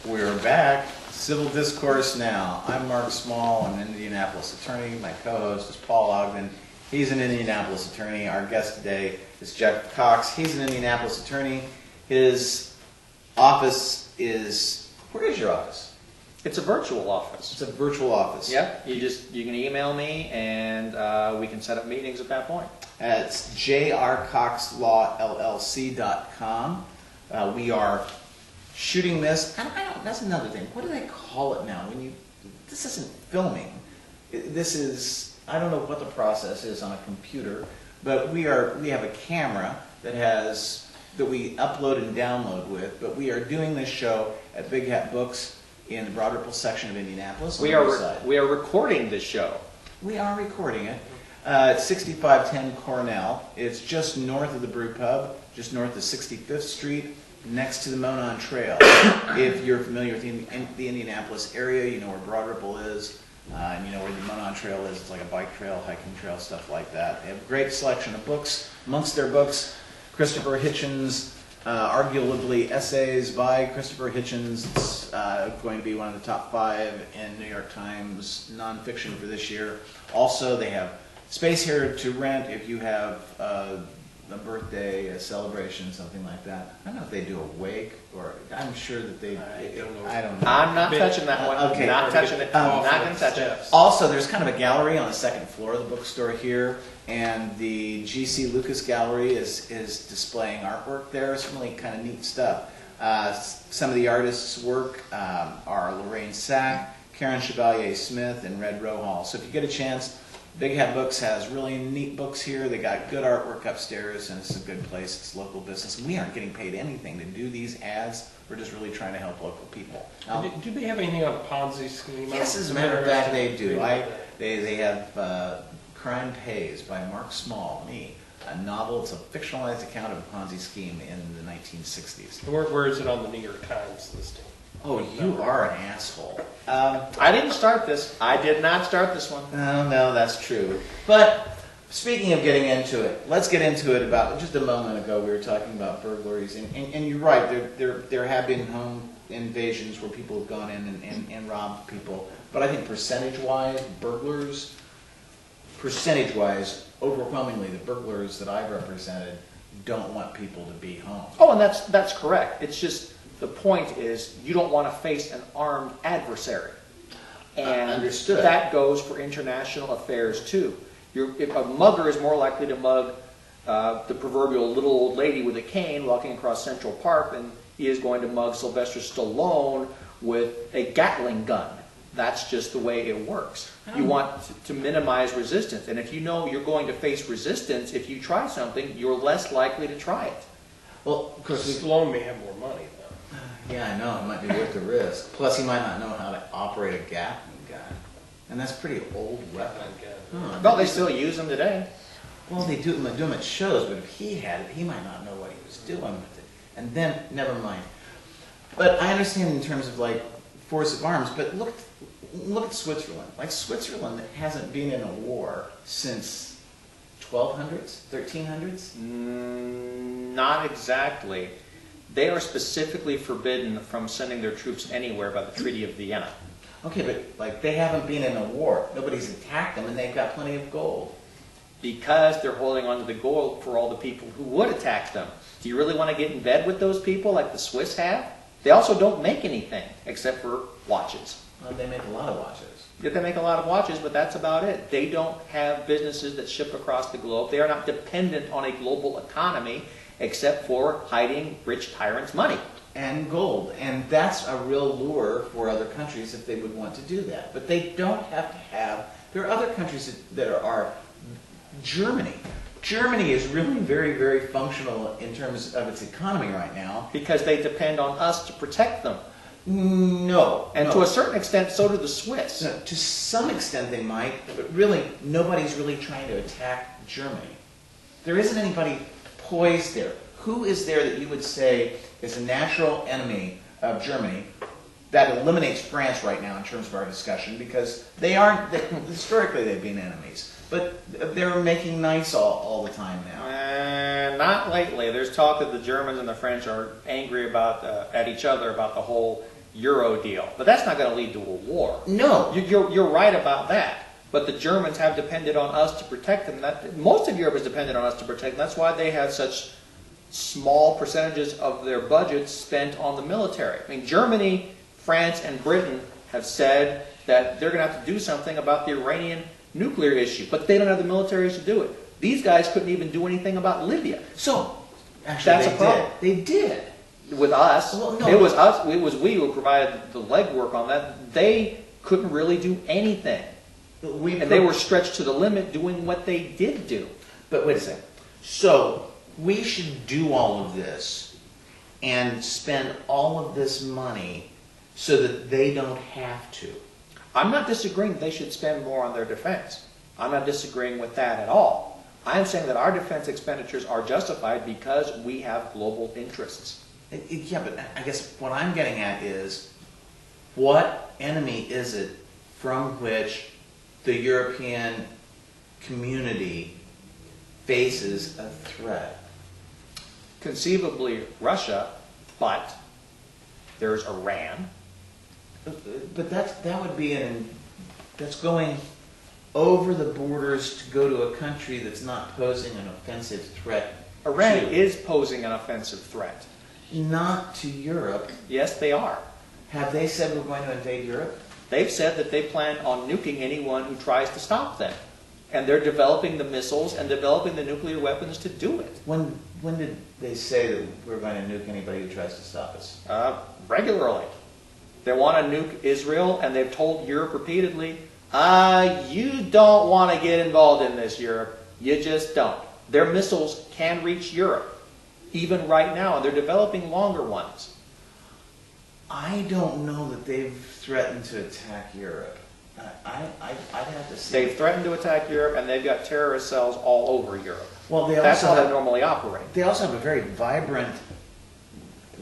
We're back. Civil Discourse Now. I'm Mark Small. I'm an Indianapolis attorney. My co-host is Paul Ogden. He's an Indianapolis attorney. Our guest today is Jeff Cox. He's an Indianapolis attorney. His office is... Where is your office? It's a virtual office. It's a virtual office. Yep. You can email me and we can set up meetings at that point. It's jrcoxlawllc.com. We are shooting this. I don't. That's another thing. What do they call it now? This isn't filming. This is. I don't know what the process is on a computer, but we have a camera that we upload and download with. But we are doing this show at Big Hat Books in the Broad Ripple section of Indianapolis. We are recording this show. We are recording it. It's 6510 Cornell. It's just north of the Brew Pub, just north of 65th Street, next to the Monon Trail. If you're familiar with the Indianapolis area, you know where Broad Ripple is, and you know where the Monon Trail is. It's like a bike trail, hiking trail, stuff like that. They have a great selection of books. Amongst their books, Christopher Hitchens' arguably essays by Christopher Hitchens. It's going to be one of the top 5 in New York Times nonfiction for this year. Also, they have space here to rent if you have a birthday, a celebration, something like that. I don't know if they do a wake, or I'm sure that they... I don't know. I'm not touching that one. Okay. Not touching it. Not going to touch it. Also, there's kind of a gallery on the second floor of the bookstore here, and the G.C. Lucas Gallery is displaying artwork there. Some really kind of neat stuff. Some of the artists' work are Lorraine Sack, Karen Chevalier-Smith, and Red Rohall. So if you get a chance, Big Hat Books has really neat books here. They got good artwork upstairs, and it's a good place. It's local business. We aren't getting paid anything to do these ads. We're just really trying to help local people. Do they have anything on the Ponzi scheme? Yes, as a matter of fact, they do. They have Crime Pays by Mark Small, me. A novel. It's a fictionalized account of a Ponzi scheme in the 1960s. Where is it on the New York Times listing? Oh, you are an asshole. I didn't start this. I did not start this one. Oh, no, that's true. But speaking of getting into it, let's get into it. About just a moment ago, we were talking about burglaries, and you're right. There have been home invasions where people have gone in and robbed people. But I think percentage-wise, overwhelmingly, the burglars that I've represented don't want people to be home. Oh, and that's correct. It's just the point is you don't want to face an armed adversary. And understood. That goes for international affairs too. If a mugger is more likely to mug the proverbial little old lady with a cane walking across Central Park than he is going to mug Sylvester Stallone with a Gatling gun. That's just the way it works. You want to minimize resistance. And if you know you're going to face resistance, if you try something, you're less likely to try it. Well, of course, Stallone may have more money, though. Yeah, I know. It might be worth the risk. Plus, he might not know how to operate a Gatling gun. And that's a pretty old weapon. Well, they still use them today. Well, they do them at shows, but if he had it, he might not know what he was doing with it. And then, never mind. But I understand in terms of, like, force of arms, but look at Switzerland. Like, Switzerland hasn't been in a war since 1200s, 1300s? Not exactly. They are specifically forbidden from sending their troops anywhere by the Treaty of Vienna. Okay, but like they haven't been in a war. Nobody's attacked them, and they've got plenty of gold. Because they're holding on to the gold for all the people who would attack them. Do you really want to get in bed with those people like the Swiss have? They also don't make anything except for watches. Well, they make a lot of watches. They make a lot of watches, but that's about it. They don't have businesses that ship across the globe. They are not dependent on a global economy except for hiding rich tyrants' money. And gold. And that's a real lure for other countries if they would want to do that. But they don't have to have... There are other countries that are... Germany. Germany is really very, very functional in terms of its economy right now. Because they depend on us to protect them. No. And to a certain extent, so do the Swiss. No, to some extent they might, but really, nobody's really trying to attack Germany. There isn't anybody poised there. Who is there that you would say is a natural enemy of Germany that eliminates France right now in terms of our discussion? Because they aren't, historically they've been enemies. But they're making nice all the time now. Not lately. There's talk that the Germans and the French are angry about at each other about the whole Euro deal. But that's not going to lead to a war. No. You're right about that. But the Germans have depended on us to protect them. Most of Europe has depended on us to protect them. That's why they have such small percentages of their budgets spent on the military. I mean, Germany, France, and Britain have said that they're going to have to do something about the Iranian nuclear issue, but they don't have the militaries to do it. These guys couldn't even do anything about Libya. So, actually, That's a problem. They did. With us, Well, no. it was us. It was we who provided the legwork on that. They couldn't really do anything, and they were stretched to the limit doing what they did do. But wait a second. So, we should do all of this and spend all of this money so that they don't have to. I'm not disagreeing that they should spend more on their defense. I'm not disagreeing with that at all. I'm saying that our defense expenditures are justified because we have global interests. Yeah, but I guess what I'm getting at is, what enemy is it from which the European community faces a threat? Conceivably Russia, but there's Iran. But that would be that's going over the borders to go to a country that's not posing an offensive threat. Iran to, is posing an offensive threat. not to Europe. Yes, they are. Have they said we're going to invade Europe? They've said that they plan on nuking anyone who tries to stop them. And they're developing the missiles and developing the nuclear weapons to do it. When did they say that we're going to nuke anybody who tries to stop us? Regularly. They want to nuke Israel, and they've told Europe repeatedly, you don't want to get involved in this, Europe. You just don't. Their missiles can reach Europe, even right now, and they're developing longer ones. I don't know that they've threatened to attack Europe. I'd have to see. They've threatened to attack Europe, and they've got terrorist cells all over Europe. Well, That's how they normally operate. They also have a very vibrant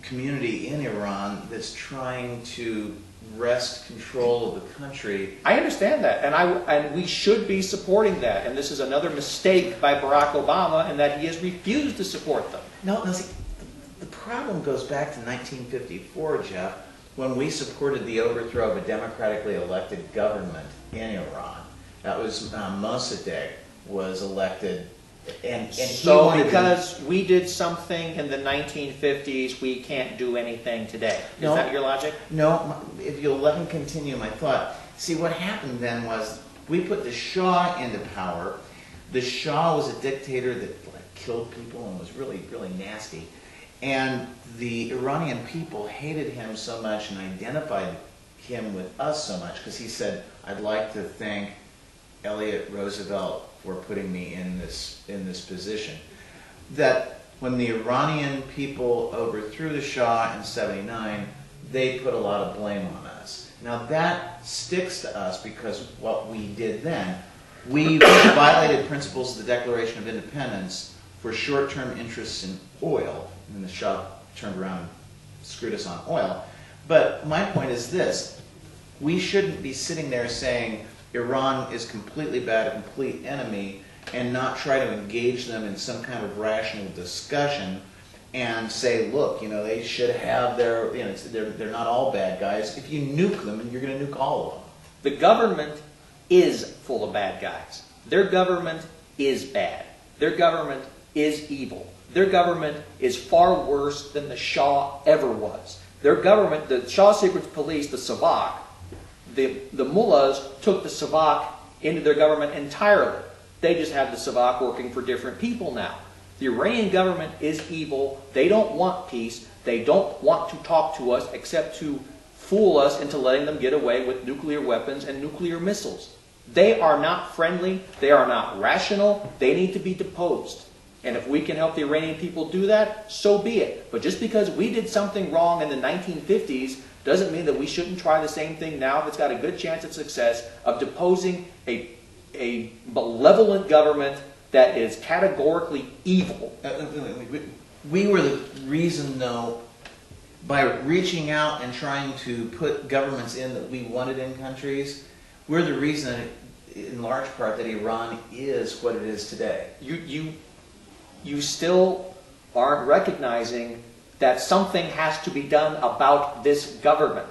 community in Iran that's trying to wrest control of the country. I understand that, and we should be supporting that. And this is another mistake by Barack Obama in that he has refused to support them. No, see, the problem goes back to 1954, Jeff, when we supported the overthrow of a democratically elected government in Iran. That was Mossadegh was elected, and he So wanted because we did something in the 1950s, we can't do anything today. Is No. that your logic? No, if you'll let me continue my thought. See, what happened then was we put the Shah into power. The Shah was a dictator that killed people and was really, really nasty. And the Iranian people hated him so much and identified him with us so much because he said, "I'd like to thank Elliot Roosevelt for putting me in this position." That when the Iranian people overthrew the Shah in '79, they put a lot of blame on us. Now that sticks to us because what we did then, we violated principles of the Declaration of Independence for short-term interests in oil, and the Shah turned around and screwed us on oil. But my point is this: we shouldn't be sitting there saying Iran is completely bad, a complete enemy, and not try to engage them in some kind of rational discussion and say, look, they should have their, they're not all bad guys. If you nuke them, and you're going to nuke all of them. The government is full of bad guys. Their government is bad. Their government is evil. Their government is far worse than the Shah ever was. Their government, the Shah Secret Police, the Savak, the mullahs took the Savak into their government entirely. They just have the Savak working for different people now. The Iranian government is evil. They don't want peace. They don't want to talk to us except to fool us into letting them get away with nuclear weapons and nuclear missiles. They are not friendly. They are not rational. They need to be deposed. And if we can help the Iranian people do that, so be it. But just because we did something wrong in the 1950s doesn't mean that we shouldn't try the same thing now that's got a good chance of success of deposing a malevolent government that is categorically evil. We were the reason, though, by reaching out and trying to put governments in that we wanted in countries, we're the reason, in large part, that Iran is what it is today. You still aren't recognizing that something has to be done about this government,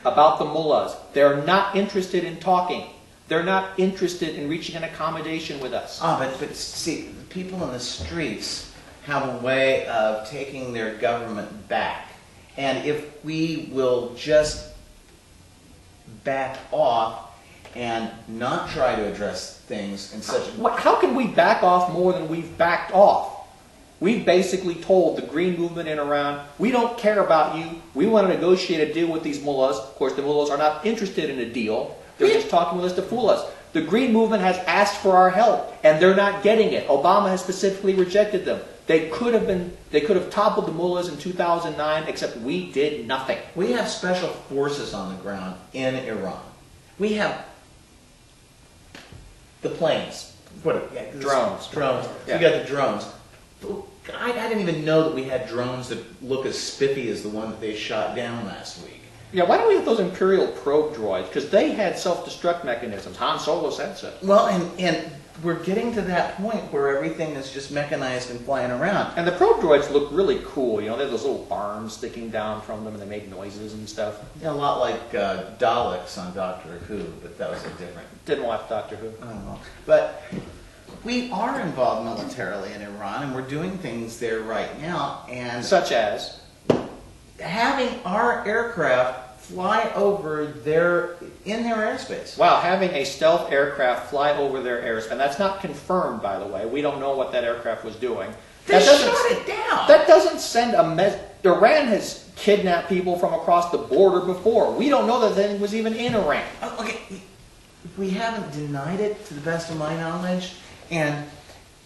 about the mullahs. They're not interested in talking. They're not interested in reaching an accommodation with us. But see, the people in the streets have a way of taking their government back. And if we will just back off and not try to address things in such a... How can we back off more than we've backed off? We've basically told the Green Movement in Iran, we don't care about you. We want to negotiate a deal with these mullahs. Of course, the mullahs are not interested in a deal. They're just talking with us to fool us. The Green Movement has asked for our help, and they're not getting it. Obama has specifically rejected them. They could have toppled the mullahs in 2009, except we did nothing. We have special forces on the ground in Iran. We have the planes. Drones. Drones. Yeah. We got the drones. I didn't even know that we had drones that look as spiffy as the one that they shot down last week. Yeah, why don't we have those Imperial probe droids? Because they had self-destruct mechanisms. Han Solo said so. Well, and we're getting to that point where everything is just mechanized and flying around. And the probe droids look really cool. You know, they have those little arms sticking down from them, and they make noises and stuff. Yeah, a lot like Daleks on Doctor Who, but that was a different... Didn't watch Doctor Who. I don't know. But we are involved militarily in Iran, and we're doing things there right now. And Such as? having our aircraft fly over in their airspace. Wow, having a stealth aircraft fly over their airspace. And that's not confirmed, by the way. We don't know what that aircraft was doing. They shot it down. That doesn't send a message. Iran has kidnapped people from across the border before. We don't know that thing was even in Iran. Okay, we haven't denied it to the best of my knowledge, and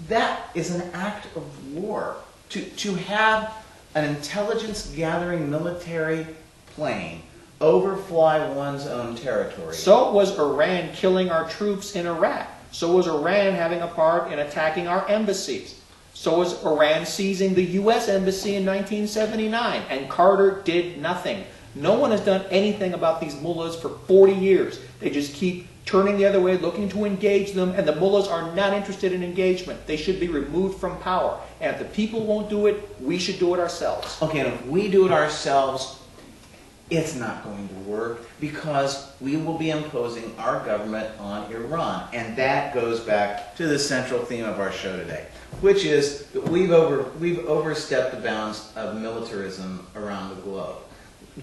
that is an act of war. To have an intelligence gathering military plane overfly one's own territory. So was Iran killing our troops in Iraq. So was Iran having a part in attacking our embassies. So was Iran seizing the U.S. embassy in 1979, and Carter did nothing. No one has done anything about these mullahs for 40 years. They just keep turning the other way, looking to engage them, and the mullahs are not interested in engagement. They should be removed from power. And if the people won't do it, we should do it ourselves. Okay, and if we do it ourselves, it's not going to work because we will be imposing our government on Iran. And that goes back to the central theme of our show today, which is that we've overstepped the bounds of militarism around the globe.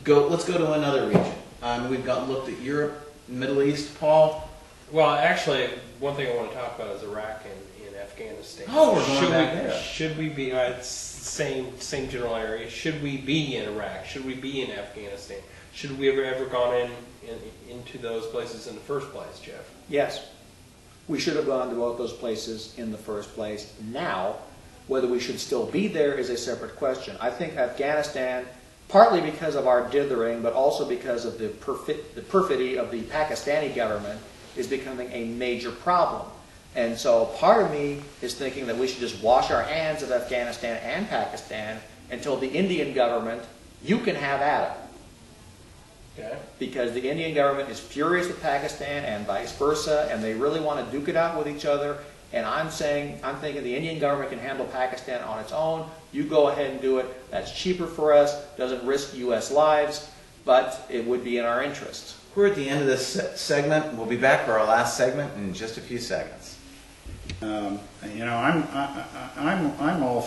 Let's go to another region. We've looked at Europe, Middle East. Paul? Well, actually, one thing I want to talk about is Iraq and Afghanistan. Oh, we're going back there. Should we be, it's same general area, should we be in Iraq? Should we be in Afghanistan? Should we have ever gone into those places in the first place, Jeff? Yes. We should have gone to both those places in the first place. Now, whether we should still be there is a separate question. I think Afghanistan, partly because of our dithering, but also because of the perfidy of the Pakistani government, is becoming a major problem. And so part of me is thinking that we should just wash our hands of Afghanistan and Pakistan until the Indian government, you can have at it. Okay. Because the Indian government is furious with Pakistan and vice versa, and they really want to duke it out with each other. And I'm thinking the Indian government can handle Pakistan on its own. You go ahead and do it. That's cheaper for us, doesn't risk U.S. lives, but it would be in our interests. We're at the end of this segment. We'll be back for our last segment in just a few seconds. I'm all